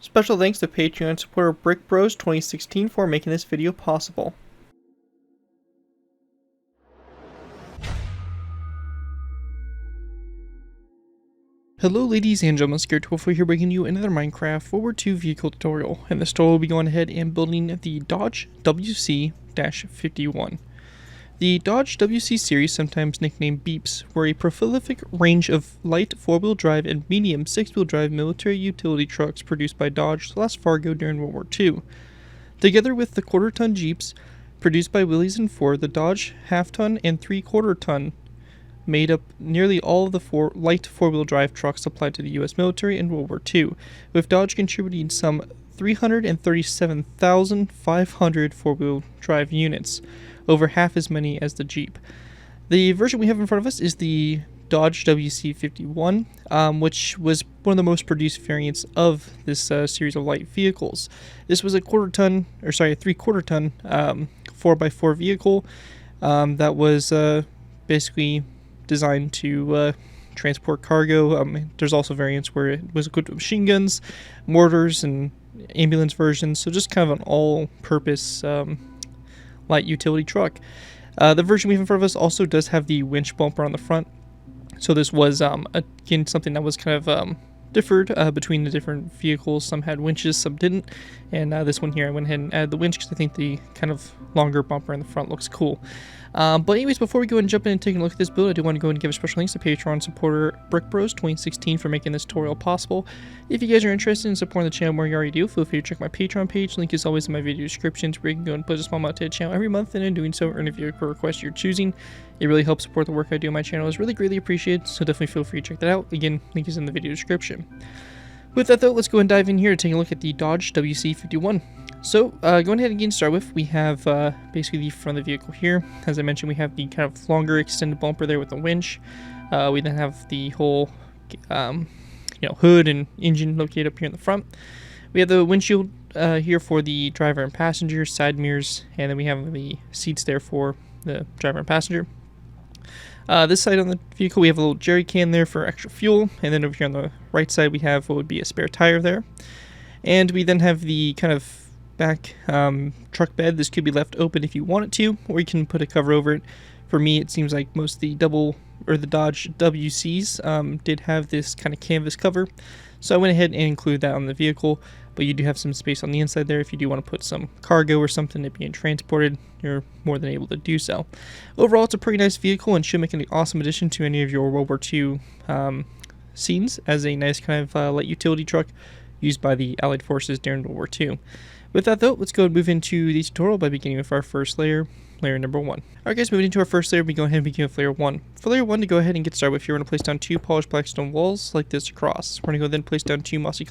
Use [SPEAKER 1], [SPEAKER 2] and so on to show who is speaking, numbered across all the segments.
[SPEAKER 1] Special thanks to Patreon supporter Brick Bros 2016 for making this video possible. Hello ladies and gentlemen, Scared12 here bringing you another Minecraft World War II vehicle tutorial. In this tutorial we'll be going ahead and building the Dodge WC-51. The Dodge WC series, sometimes nicknamed Beeps, were a prolific range of light 4-wheel drive and medium 6-wheel drive military utility trucks produced by Dodge/Fargo during World War II. Together with the quarter-ton Jeeps produced by Willys and Ford, the Dodge half-ton and 3/4-ton made up nearly all of the light 4-wheel drive trucks supplied to the U.S. military in World War II, with Dodge contributing some 337,500 4-wheel drive units, over half as many as the Jeep. The version we have in front of us is the Dodge WC-51, which was one of the most produced variants of this series of light vehicles. This was a 3/4-ton 4x4 vehicle that was basically designed to transport cargo. There's also variants where it was equipped with machine guns, mortars, and ambulance versions, so just kind of an all-purpose light utility truck. The version we have in front of us also does have the winch bumper on the front, so this was again something that was kind of differed between the different vehicles. Some had winches, some didn't, and this one here I went ahead and added the winch because I think the kind of longer bumper in the front looks cool. But anyways, before we go and jump in and take a look at this build, I do want to go and give a special thanks to Patreon supporter Brick Bros 2016 for making this tutorial possible. If you guys are interested in supporting the channel more than you already do, feel free to check my Patreon page. Link is always in my video descriptions, where you can go and put a small amount to the channel every month, and in doing so earn a vehicle request you're choosing. It really helps support the work I do on my channel. It's really greatly appreciated, so definitely feel free to check that out. Again, link is in the video description. With that though, let's go and dive in here to take a look at the Dodge WC-51. So, going ahead and getting started with, we have basically the front of the vehicle here. As I mentioned, we have the kind of longer extended bumper there with the winch. We then have the whole hood and engine located up here in the front. We have the windshield here for the driver and passenger, side mirrors, and then we have the seats there for the driver and passenger. This side on the vehicle, we have a little jerry can there for extra fuel, and then over here on the right side we have what would be a spare tire there. And we then have the kind of back truck bed. This could be left open if you want it to, or you can put a cover over it. For me, it seems like most of the Dodge WCs did have this kind of canvas cover, so I went ahead and included that on the vehicle. But you do have some space on the inside there if you do want to put some cargo or something that being transported. You're more than able to do so. Overall, it's a pretty nice vehicle and should make an awesome addition to any of your World War II scenes, as a nice kind of light utility truck used by the Allied forces during World War II. With that though, let's go and move into the tutorial by beginning with our first layer, layer number 1. Alright guys, moving into our first layer, we go ahead and begin with layer 1. For layer 1, to go ahead and get started with, you're going to place down 2 polished black stone walls like this across. We're going to go then place down 2 mossy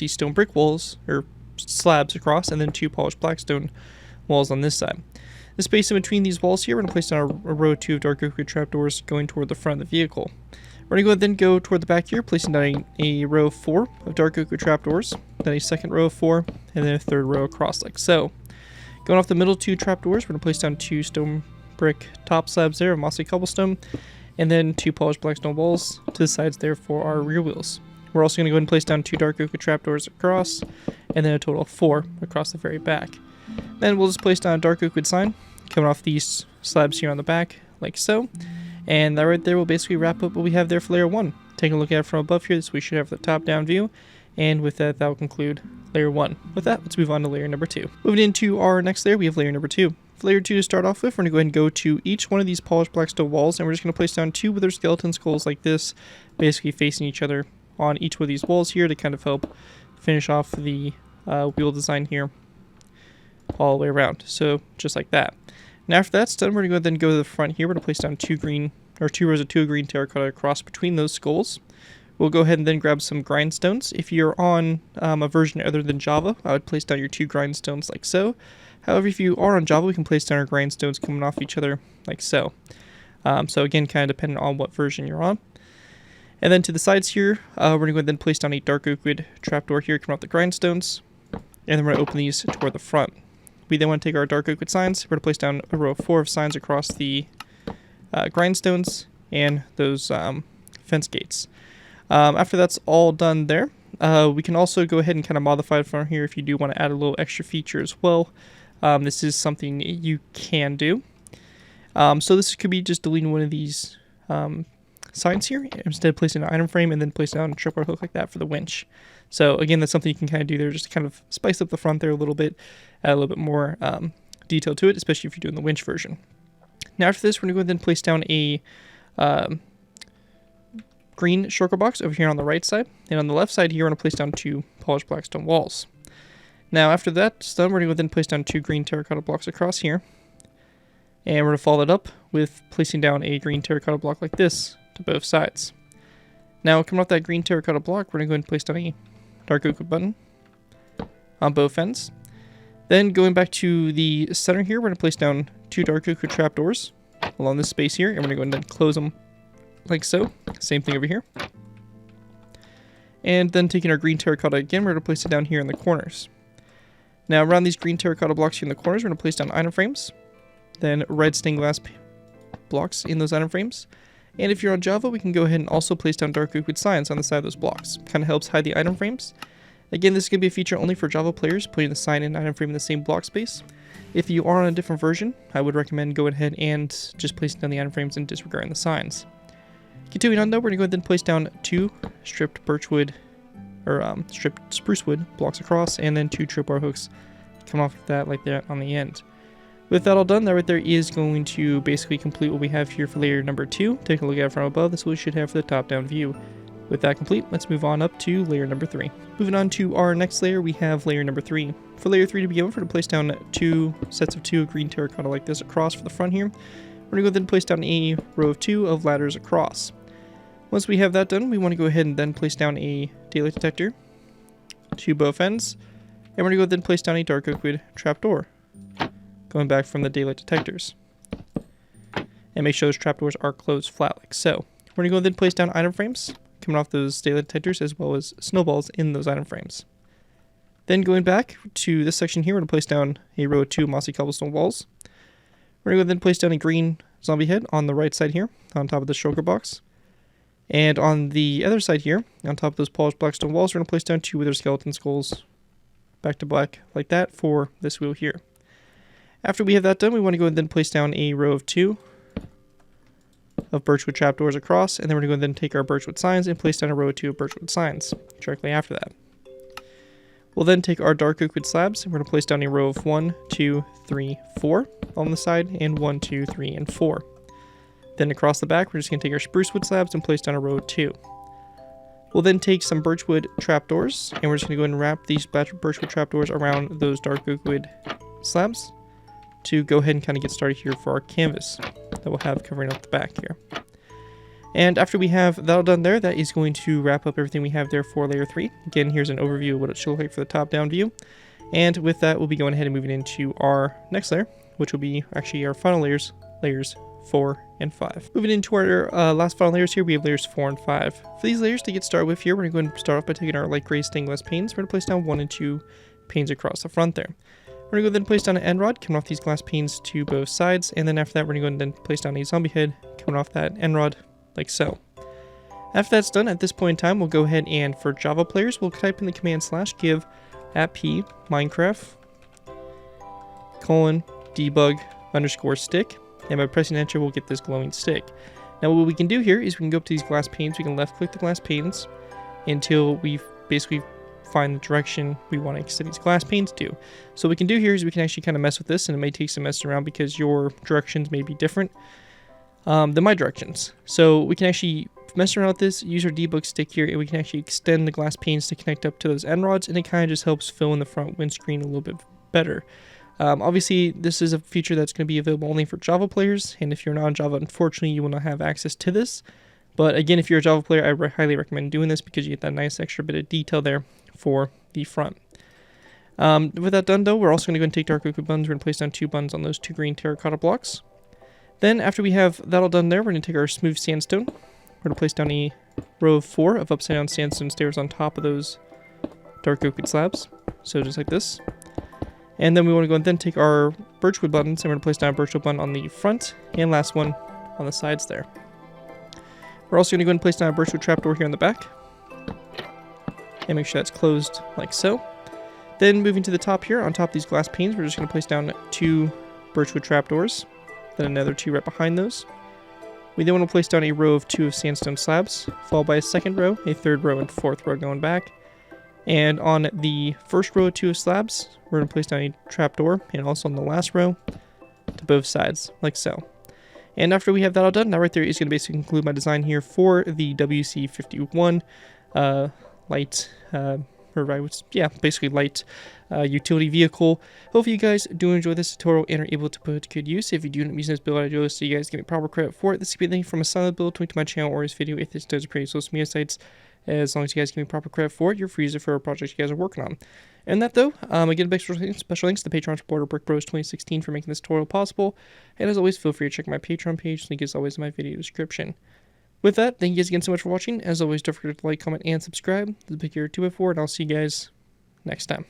[SPEAKER 1] stone brick walls, or slabs across, and then 2 polished black stone walls on this side. The space in between these walls here, we're going to place down a row of 2 dark oak wood trapdoors going toward the front of the vehicle. We're going to then go toward the back here, placing down a row of 4 of dark oak wood trapdoors, then a second row of 4, and then a third row across like so. Going off the middle 2 trapdoors, we're going to place down 2 stone brick top slabs there of mossy cobblestone, and then 2 polished black stone walls to the sides there for our rear wheels. We're also going to go ahead and place down 2 dark oak wood trapdoors across, and then a total of 4 across the very back. Then we'll just place down a dark oak wood sign coming off these slabs here on the back, like so. And that right there will basically wrap up what we have there for layer 1. Taking a look at it from above here, this we should have the top-down view. And with that, that will conclude layer 1. With that, let's move on to layer number 2. Moving into our next layer, we have layer number 2. For layer 2 to start off with, we're going to go ahead and go to each one of these polished black stone walls, and we're just going to place down 2 wither skeleton skulls like this, basically facing each other on each one of these walls here to kind of help finish off the wheel design here all the way around. So just like that. And after that's done, we're going to go to the front here. We're going to place down 2 rows of 2 green terracotta across between those skulls. We'll go ahead and then grab some grindstones. If you're on a version other than Java, I would place down your 2 grindstones like so. However, if you are on Java, we can place down our grindstones coming off each other like so. So again, kind of depending on what version you're on. And then to the sides here, we're going to go ahead and place down a dark oak wood trapdoor here coming off the grindstones. And then we're going to open these toward the front. We then want to take our dark oak wood signs. We're going to place down a row of 4 of signs across the grindstones and those fence gates. After that's all done there, we can also go ahead and kind of modify it from here if you do want to add a little extra feature as well. This is something you can do. So this could be just deleting one of these signs here, instead of placing an item frame and then placing it on a tripwire hook like that for the winch. So again, that's something you can kind of do there, just to kind of spice up the front there a little bit, add a little bit more detail to it, especially if you're doing the winch version. Now after this, we're going to go ahead and place down a green shulker box over here on the right side, and on the left side here, we're going to place down 2 polished black stone walls. Now after that's done, we're going to go ahead and place down 2 green terracotta blocks across here, and we're going to follow that up with placing down a green terracotta block like this to both sides. Now coming off that green terracotta block, we're going to go ahead and place down a dark oak wood button on both ends. Then going back to the center here, we're going to place down 2 dark oak wood trapdoors along this space here, and we're going to go ahead and close them like so. Same thing over here. And then taking our green terracotta again, we're going to place it down here in the corners. Now around these green terracotta blocks here in the corners, we're going to place down item frames, then red stained glass blocks in those item frames. And if you're on Java, we can go ahead and also place down dark oak wood signs on the side of those blocks. Kind of helps hide the item frames. Again, this is going to be a feature only for Java players, putting the sign and item frame in the same block space. If you are on a different version, I would recommend going ahead and just placing down the item frames and disregarding the signs. Continuing on though, we're going to go ahead and place down 2 stripped birchwood, or stripped spruce wood blocks across, and then 2 tripwire hooks coming off of that like that on the end. With that all done, that right there is going to basically complete what we have here for layer number 2. Take a look at it from above. This is what we should have for the top-down view. With that complete, let's move on up to layer number 3. Moving on to our next layer, we have layer number 3. For layer 3 to begin with, we're going to place down 2 sets of 2 green terracotta like this across for the front here. We're going to go ahead and place down a row of 2 of ladders across. Once we have that done, we want to go ahead and then place down a daylight detector to both ends. And we're going to go ahead and place down a dark oak wood trapdoor, going back from the daylight detectors. And make sure those trapdoors are closed flat like so. We're going to go ahead and place down item frames coming off those daylight detectors, as well as snowballs in those item frames. Then going back to this section here, we're going to place down a row of 2 mossy cobblestone walls. We're going to go ahead and place down a green zombie head on the right side here, on top of the shulker box. And on the other side here, on top of those polished black stone walls, we're going to place down 2 wither skeleton skulls back to black like that for this wheel here. After we have that done, we want to go ahead and then place down a row of 2 of birchwood trapdoors across, and then we're going to go ahead and take our birchwood signs and place down a row of 2 of birchwood signs directly after that. We'll then take our dark oak wood slabs, and we're going to place down a row of 1, 2, 3, 4 on the side, and 1, 2, 3, and 4. Then across the back, we're just going to take our spruce wood slabs and place down a row of 2. We'll then take some birchwood trapdoors, and we're just going to go ahead and wrap these birchwood trapdoors around those dark oak wood slabs to go ahead and kind of get started here for our canvas that we'll have covering up the back here. And after we have that all done there, that is going to wrap up everything we have there for layer 3. Again, here's an overview of what it should look like for the top-down view. And with that, we'll be going ahead and moving into our next layer, which will be actually our final layers, layers 4 and 5. Moving into our last final layers here, we have layers 4 and 5. For these layers to get started with here, we're going to go ahead and start off by taking our light gray stained glass panes. We're going to place down 1 and 2 panes across the front there. We're going to go then place down an end rod coming off these glass panes to both sides, and then after that we're going to go and then place down a zombie head coming off that end rod like so. After that's done, at this point in time, we'll go ahead and for Java players, we'll type in the command /give @p minecraft :debug_stick, and by pressing enter we'll get this glowing stick. Now what we can do here is we can go up to these glass panes, we can left click the glass panes until we basically find the direction we want to extend these glass panes to. So what we can do here is we can actually kind of mess with this, and it may take some messing around because your directions may be different than my directions. So we can actually mess around with this, use our debug stick here, and we can actually extend the glass panes to connect up to those end rods, and it kind of just helps fill in the front windscreen a little bit better. Obviously, this is a feature that's going to be available only for Java players, and if you're not on Java, unfortunately, you will not have access to this. But again, if you're a Java player, I highly recommend doing this because you get that nice extra bit of detail there for the front. With that done though, we're also going to go and take dark oak wood buttons. We're going to place down 2 buttons on those 2 green terracotta blocks. Then after we have that all done there, we're going to take our smooth sandstone. We're going to place down a row of 4 of upside down sandstone stairs on top of those dark oak wood slabs. So just like this. And then we want to go and then take our birchwood buttons, and we're going to place down a birchwood button on the front and last one on the sides there. We're also going to go and place down a birchwood trapdoor here on the back. and make sure that's closed like so. Then moving to the top here, on top of these glass panes, we're just going to place down 2 birchwood trapdoors, then another 2 right behind those. We then want to place down a row of 2 of sandstone slabs, followed by a second row, a third row, and fourth row going back. And on the first row of 2 of slabs, we're going to place down a trapdoor, and also on the last row to both sides, like so. And after we have that all done, that right there is going to basically conclude my design here for the WC-51 light, basically light utility vehicle. Hopefully you guys do enjoy this tutorial and are able to put it to good use. If you do end up using this build, I do so you guys give me proper credit for it. This could be a link from a silent build to my channel or his video if this does appear on social media sites. As long as you guys give me proper credit for it, you're free to use it for a project you guys are working on. And that though, again, big special thanks to the Patreon supporter BrickBros2016 for making this tutorial possible. And as always, feel free to check my Patreon page. Link is always in my video description. With that, thank you guys again so much for watching. As always, don't forget to like, comment, and subscribe. This is Big Hero 2x4, and I'll see you guys next time.